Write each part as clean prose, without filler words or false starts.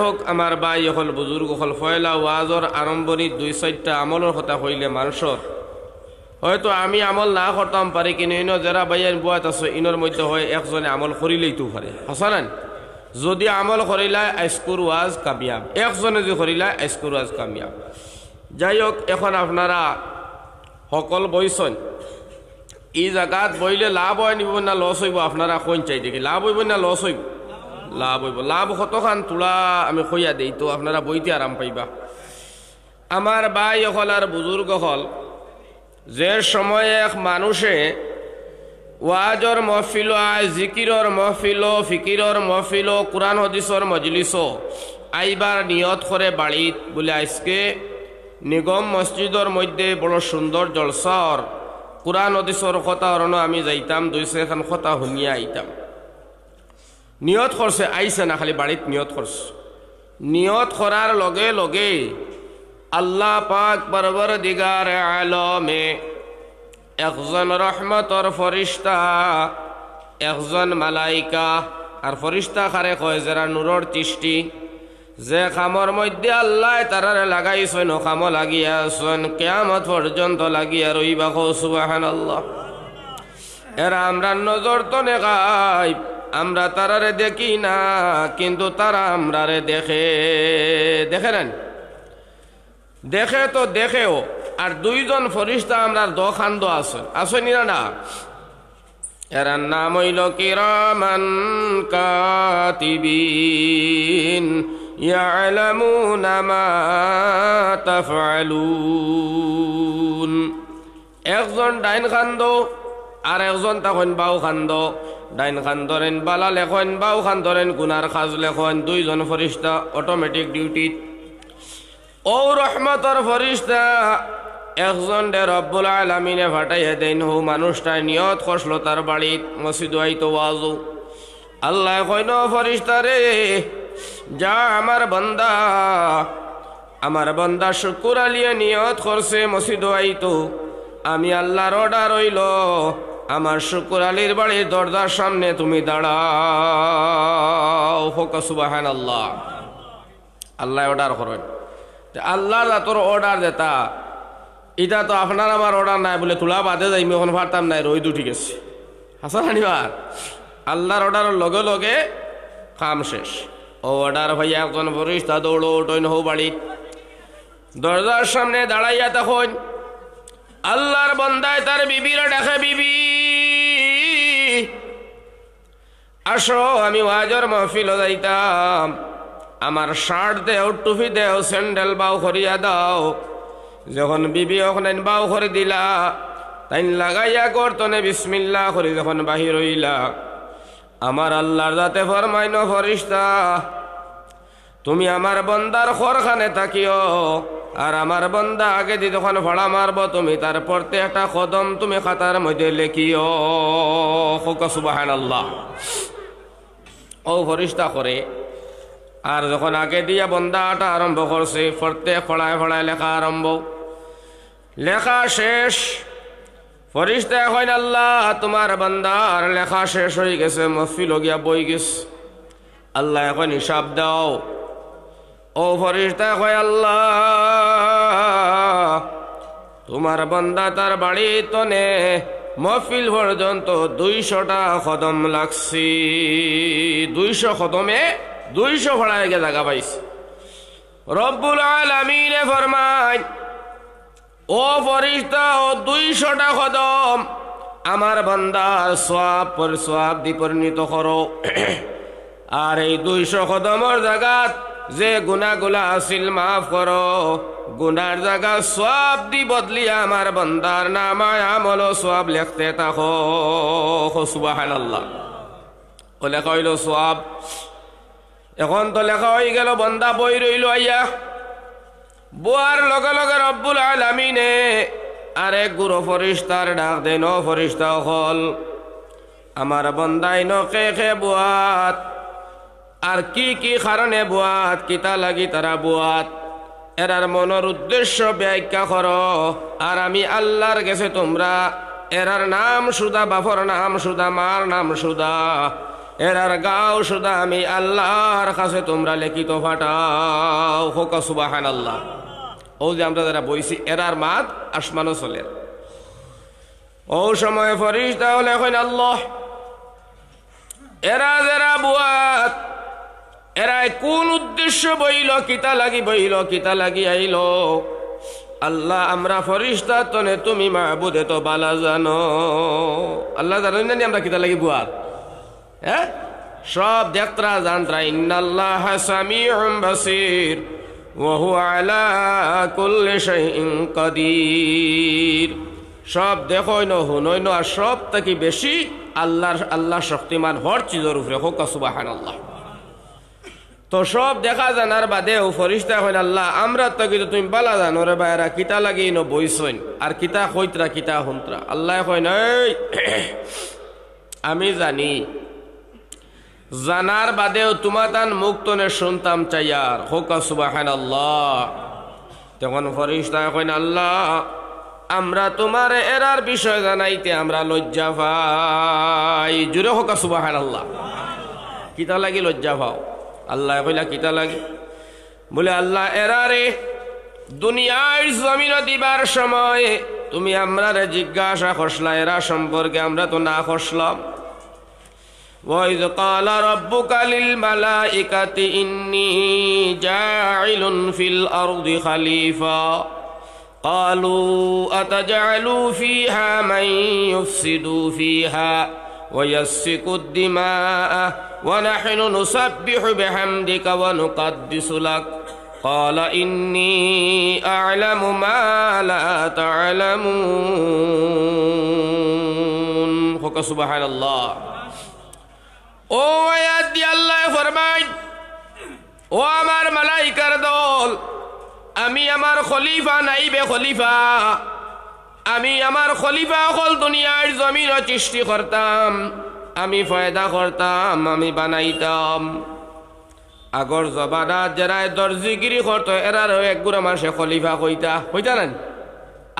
হোক আমার ভাই হল বুজুর্গ হল ফয়লা ওয়াজর আরম্ভণী 2-4টা আমলের কথা হইলে মানুষের হয়তো আমি আমল না করতাম পারি, কিন্তু ইনো যারা বাইয়ান বুয়াত আছে ইনোর মধ্যে হয় একজনে আমল করিলেই তো পারে। হাসানান যদি আমল করিলা আইসকুর ওয়াজ কামিয়াব, একজনে যদি করিলা আইসকুর ওয়াজ কামিয়াব। যাই হোক, এখন আপনারা সকল বইছেন, এই জায়গাত বইলে লাভ হয় নিব না লস হইব? আপনারা কোন চাই দেখি লাভ হইব না লস হইব? লাভ হইব। লাভ কতখান তোলা আমি কইয়া দিই, তো আপনারা বইতে আরাম পাইবা। আমার ভাই হল আর বুজুর্গ হল, যে সময় এক মানুষে ওয়াজর মহফিল আয়, জিকিরর মহফিল, ফিকিরর মহফিল, কুরআন হাদিসর মজলিস আইবার নিয়ত করে বাড়িত বলে আজকে নিগম মসজিদর মধ্যে বড় সুন্দর জলসার কুরআন হাদিসর কথা অরণ আমি যাইতাম, 2-3 কথা শুনিয়া আইতাম। নিয়ত করছে, আইছে না খালি বাড়িত নিয়ত করছে। নিয়ত করার লগে লগে আল্লাহ পাক পরবরদিগার আলমে একজন রহমতর ফরিস্তা, একজন মালাইকা, আর ফরিস্তা খারে কয় যারা নূরর সৃষ্টি, যে খামর মধ্যে আল্লাহ তারারে লাগাইছেন ও খামো লাগিয়া আছেন কিয়ামত পর্যন্ত লাগিয়া রইবা। সুবহানাল্লাহ। এরা আমরা নজর তো নেগাই, আমরা তারারে দেখি না, কিন্তু তারা আমরারে দেখে। দেখেন, দেখে তো দেখেও। আর 2জন ফরিস্তা আমরার দোখান্দ আসেনি না? এরার নাম হইল কিরামান কাতিবিন ইয়ালামুনা মা তাফআলুন। একজন ডাইন খান্দ আর একজন তখন বাউ খান্দ। ডাইন খান্দরেন বালা লেখন, বাউ খান্দরেন গুনার খাজ লেখন। 2জন ফরিস্তা অটোমেটিক ডিউটিত। ও রহমতর ফরিস্তা একজন দে রব্বুল আলামিনে ফাটাইয়া দেন, হো মানুষটা নিয়ত করছিল তার বাড়িত মসজিদ আইতো ওয়াজু। আল্লাহ কইন, ফরিস্তা রে যা, আমার বান্দা শুকুর আলিয়া নিয়ত করছে মসজিদ আইতো, আমি আল্লাহর অর্ডার হইল আমার শুকুর আলীর বাড়ির দরজার সামনে তুমি দাঁড়াও। হোক সুবহানাল্লাহ। আল্লাহ অর্ডার করেন, আল্লাহর তোর অর্ডার দেতা, এটা তো আপনার আমার অর্ডার নাই বলে তোলা বাদে যাই এখন পারতাম নাই, রই দুটি গেছে। হাসান হানিবার আল্লাহর অর্ডারের লগে লগে কাম শেষ। ও অর্ডার ভাইয়া একজন ফরিস্তা দৌড়ো টইন হো বাড়িত দরজার সামনে দাঁড়াইয়া তখন আল্লাহর বান্দায় তার বিবিরা ডাকে, বিবি আসো, আমি ওয়াজর মাহফিল যাইতাম, আমার শার্ট দেও, টুপি দেও, স্যান্ডেল বাউ করিয়া দাও। যখন বিবি ওখানে বাউ করে দিলা, তাই লাগাইয়া করতনে বিসমিল্লাহ করি যখন বাহির হইলা, আমার আল্লাহর যাতে ফরমাইন, ফরিস্তা তুমি আমার বন্দার খরখানে থাকিও, আর আমার বন্দা আগে দিয়ে যখন ভাড়া মারব তুমি তার প্রত্যেকটা কদম তুমি খাতার মধ্যে লেখিও। সুবহানাল্লাহ। ও ফরিস্তা করে। আর যখন আগে দিয়া বন্দাটা আরম্ভ করছে, প্রত্যেক ফড়ায় ফড়ায় লেখা আরম্ভ। লেখা শেষ, ফরিস্তা কইন, আল্লাহ তোমার বান্দার লেখা শেষ হয়ে গেছে, মহফিল গিয়া বই গেছে, আল্লাহ এখন হিসাব দাও। ও ফরিস্তা কয়, আল্লাহ তোমার বান্দা তার বাড়ি তনে মহফিল পর্যন্ত 200টা কদম লাগছি, 200 কদমে 200 ফড়ায় গে জায়গা পাইছে। রব্বুল আলামিনে ফরমায়, ও ফরিস্তা ও 200টা কদম আমার বান্দার সওয়াব দি পরিণত করো। আর এই 200 কদমের জায়গাত যে গুনাহগুলা আসিল মাফ করো, গুনার জায়গা সওয়াব দি বদলিয়া আমার বান্দার নামায় আমল ও সওয়াব লিখতে থাকো। সুবহানাল্লাহ। ও লেখা হইল সওয়াব। এখন তো লেখা হয়ে গেল, বান্দা বই রইল আইয়া। বুয়ার লগে লগে রব্বুল আলামিনে আরেক গুরু ফরিস্তার ডাক দেন, ও ফরিস্তা হল আমার বান্দাই নকে খে বুয়াত, আর কি কি কারণে বুয়াত, কিতা লাগি তারা বুয়াত, এরার মনের উদ্দেশ্য ব্যাখ্যা করো। আর আমি আল্লাহর গেছে তোমরা এরার নাম সুদা, বাপর নাম সুদা, মার নাম সুদা, এরার গাও শুধু আমি আল্লাহর কাছে তোমরা লিখিত ফাটাও। হোক সুবহানাল্লাহ। ও যে আমরা যারা বইছি এরার মাত আসমানও চলে। ও সময় ফরিস্তা হলে কইন আল্লাহ এরা যারা বুয়াত এরা কোন উদ্দেশ্য বইল, কিতা লাগি বইল, কিতা লাগি আইল। আল্লাহ আমরা ফরিস্তা তনে তুমি মাহবুদে তো বালা জানো। আল্লাহ জানেন না আমরা কিতা লাগি বুয়াত, হ্যাঁ সব দেখতরা জানতরা। ইন্নাল্লাহ সামিউম বাসীর ওয়া হুয়া আলা কুল্লি শাইইন কাদির। সব দেখইনো হুনইনো আর সব থেকে বেশি আল্লাহ শক্তিমান হর চিজের উপরে। হোক সুবহানাল্লাহ। তো সব দেখা জানার বাদেও ফরিস্তা হইন আল্লাহ আমরা তো কিন্তু তুমি বালা জানো রে বাইরা কিতা লাগি ন বইসইন আর কিতা কইতরা কিতা হুনতরা। আল্লাহ কইন এই আমি জানি, জানার বাদেও তোমাতান মুক্তনে শুনতাম চাইয়ার। হোক সুবহানাল্লাহ। তখন ফরিস্তা কইন আল্লাহ আমরা তোমার এরার বিষয় জানাইতে আমরা লজ্জা পাই। জুড়ে হোক সুবহানাল্লাহ। কিতা লাগি লজ্জা পাও? আল্লাহ কইলা কিতা লাগে? বলে আল্লাহ এরারে দুনিয়ার জমিন দিবার সময় তুমি আমরারে জিজ্ঞাসা করছলা এরা সম্পর্কে, আমরা তো না করছলাম। ওয়াইয ক্বালা রাব্বুকা লিল মালাইকাতি ইন্নী জাইলুন ফিল আরদি খলিফা ক্বালু আতাজআলু ফিহা মান ইউফসিদু ফিহা ويسفك الدماء ونحن نسبح بحمدك ونقدس لك قال إني أعلم ما لا تعلمون سبحان الله ও আয়াত দিয়ে আল্লাহ ফরমায় ও আমার মালাইকার দল আমি আমার খলিফা নাইবে খলিফা আমি আমার খলিফা হল দুনিয়ার জমিন সৃষ্টি করতাম, আমি ফয়দা করতাম, আমি বানাইতাম। আগর জবানাত যারা দর্জিগিরি করতো এরারও এক গুড়া মাসে খলিফা হইতা না।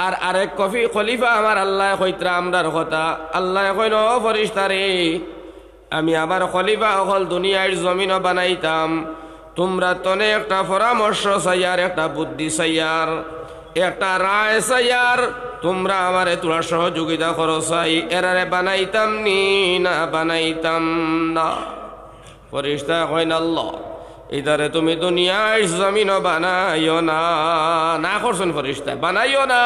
আর আরেক কফি খলিফা আমার আল্লাহ কইতরা আমরার কথা। আল্লাহ কইন ও ফরিস্তারে আমি আমার খলিফা হল দুনিয়ার জমিনও বানাইতাম। তোমরা তনে একটা পরামর্শ চাইয়ার, একটা বুদ্ধি চাইয়ার, একটা রায় চাইয়ার, তোমরা আমারে তোরা সহযোগিতা করো চাই এরারে বানাইতাম নি না বানাইতাম না। ফরিস্তা কইন আল্লাহ ইদারে তুমি দুনিয়ার জমিনও বানাইও না। না করছেন ফরিস্তা বানাইও না।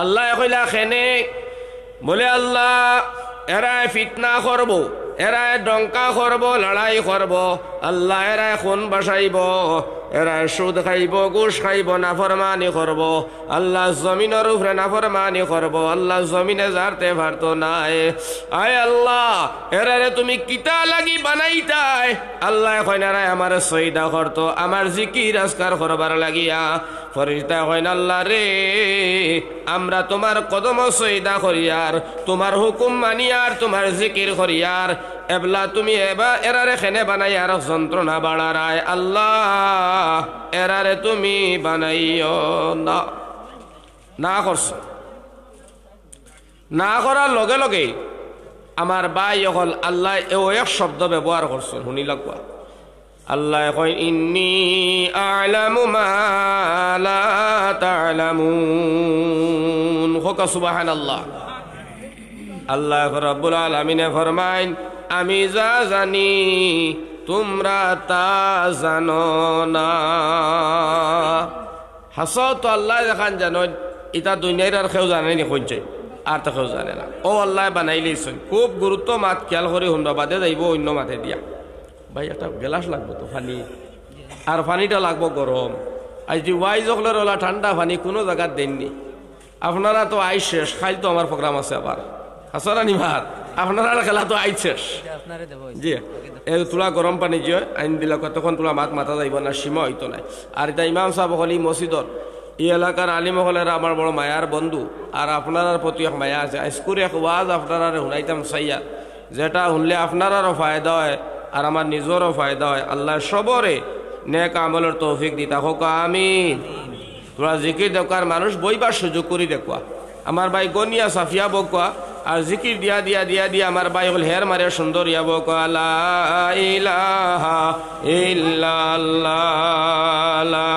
আল্লাহ কইলা খেনে বলে আল্লাহ এরাই ফিতনা করবো, এরাই ডঙ্কা করবো, লড়াই করবো। আল্লাহ এরাই খুন বাসাইব, এরাই সুদ খাইব, ঘুষ খাইব, নাফরমানি করব। আল্লাহ জমিনের উপরে নাফরমানি করব। আল্লাহ জমিনে যারতে পারতো নাই। আয় আল্লাহ এরারে তুমি কিতা লাগি বানাইতাই? আল্লাহ কইন এরাই আমার সইদা করতো, আমার জিকির আজকার করবার লাগিয়া। ফরিস্তা কইন আল্লাহ রে আমরা তোমার কদম সইদা করিয়ার, তোমার হুকুম মানিয়ার, তোমার জিকির করিয়ার। এবলা তুমি এবার এরারে খেনে বানাইয়ার যন্ত্রণা বাড়ারায়। আল্লাহ এরারে তুমি বানাইও না। না করছো, না করার লগে লগে আমার ভাই হল আল্লাহ এও এক শব্দ ব্যবহার করছেন, শুনি লাগবা। আল্লাহ কয় ইন্নী আ'লামু মা লা তা'লামুন। হোক সুবহানাল্লাহ। আল্লাহ রাব্বুল আলামিনে ফরমাইন আমি যা জানি তোমরা তা জানো না। হাসত তো আল্লাহ দেখান জানো ইটা দুনিয়ার আর কেউ জানে নি কইছে আর তো কেউ জানে না। ও আল্লাহ বানাইলেছেন খুব গুরুত্ব মাত খেয়াল করে শুনবা, বাদে যাইব অন্য মাথে দিয়া। ভাই একটা গেলাস লাগবো তো পানি, আর পানিটা লাগবো গরম। আজ যে ওয়াইজ হকলের ওলা ঠান্ডা পানি কোনো জায়গার দেননি। আপনারা তো আই শেষ, খাই তো আমার প্রোগ্রাম আছে আবার হাসারানি ভাত। আপনারা খেলা তো আই শেষ জি এই তোলা গরম পানি যে আইন দিলা কতক্ষণ তোলা মাত মাথা যাইব না, সীমা হইতো নাই। আর এটা ইমাম সাহেব হলি মসজিদর এই এলাকার আলিম হলের আমার বড় মায়ার বন্ধু, আর আপনার প্রতি এক মায়া আছে। আজকুর এক ওয়াজ আপনারা শুনাইতাম চাইয়া, যেটা শুনলে আপনারারও ফায়দা হয় আর আমার নিজেরও ফায়দা হয়। আল্লাহ সবরে নেক আমলের তৌফিক দিতা হোক আমিন। তোরা জিকির দেখার মানুষ বইবার সুযোগ করি দেখুয়া। আমার ভাই গনিয়া সাফিয়া বকুয়া আর জিকির দিয়া দিয়া দিয়া দিয়া আমার ভাই হল হের মারে সুন্দর ইয়াব লা ইলাহা ইল্লাল্লাহ লা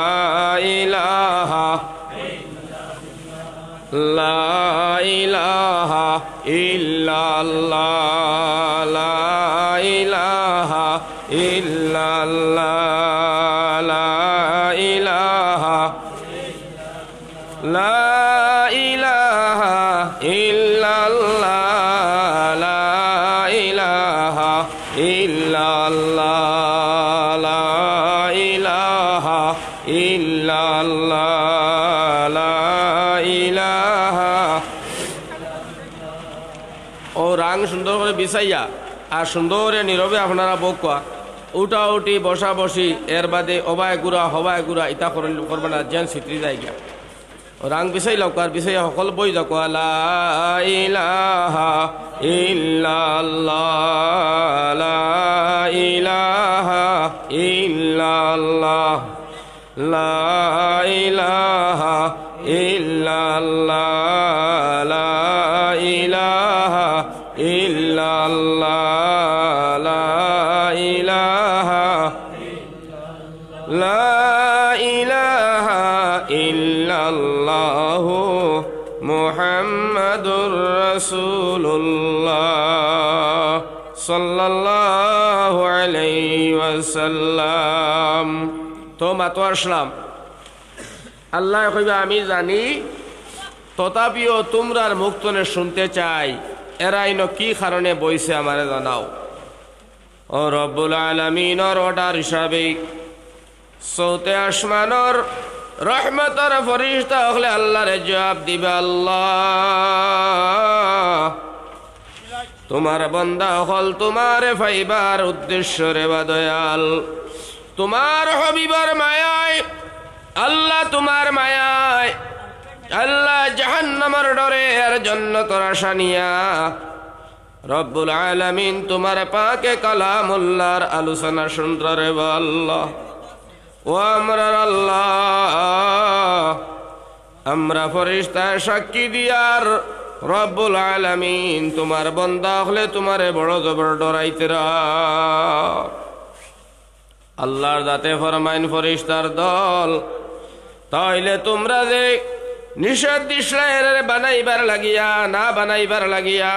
ইলাহা লা ইলাহা ইল্লাল্লাহ লা ইলাহা ইল্লাল্লাহ লা ইলাহা লা ইলাহা ইল্লাল্লাহ লা ইলাহা ইল্লাল্লাহ লা ইলাহা ইল্লাল্লাহ লা ইলাহা। ও রাং সুন্দর করে বিছাইয়া আর সুন্দর নীরবে আপনারা বকুয়া উঠা উঠি বসা বসি এর বাদে অবায় গুড়া হবায় গুড়া ইতা করবে না যেন চিত্রি যায় গিয়া রাং বিছাই লকার বিছাইয়া সকল বই যাক লা ইলাহা ইল্লাল্লাহ লা ইলাহা ইল্লাল্লাহ লা ইলাহা ইল্লাল্লাহ লা ইলাহা ইল্লাল্লাহ লা ইলাহা লা ইলাহা ইল্লাল্লাহু মুহাম্মাদুর রাসূলুল্লাহ সাল্লাল্লাহু আলাইহি ওয়াসাল্লাম। তো মাতো আসলাম আল্লাহ কইবা আমি জানি, তথাপিও তোমরার মুক্তনে শুনতে চাই এরাইন কি কারণে বইছে আমারে জানাও। ও রব্বুল আলামিনের অর্ডার হিসাবে সৌতে আসমানর রহমতর ফরিস্তা হলে আল্লাহরে জবাব দিবে, আল্লাহ তোমার বান্দা হল তোমারে ফাইবার উদ্দেশ্য রে বা দয়াল, তোমার হবিবার মায়ায় আল্লাহ, তোমার মায়ায় আল্লাহ জাহান্নামের ডরে এর জন্য তোরা শানিয়া রব্বুল আলামিন তোমার পাকে কালামুল্লাহর আলোচনা শুনতে রে বা আল্লাহ। ও আমরার আল্লাহ আমরা ফেরেশতা সাক্ষী দিয়ার রব্বুল আলামিন তোমার বান্দা হলে তোমারে বড় জবর ডরাইতেরা। আল্লাহর দাতে ফরমাইন ফেরেশতার দল, তাইলে তোমরা যে নিষেধ দিশলাইর বানাইবার লাগিয়া না বানাইবার লাগিয়া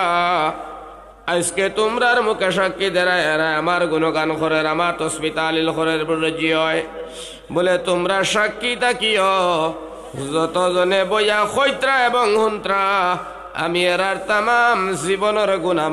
আজকে তোমরার মুখে সাক্ষী দেয় এরা আমার গুণগান করের, আমার তসবি তালিল করের বুঝি হয় বলে তোমরা সাক্ষী থাকিও যতজনে বইয়া খৈত্রা এবং হুন্ত্রা আমি এরার তামাম জীবনের গুণা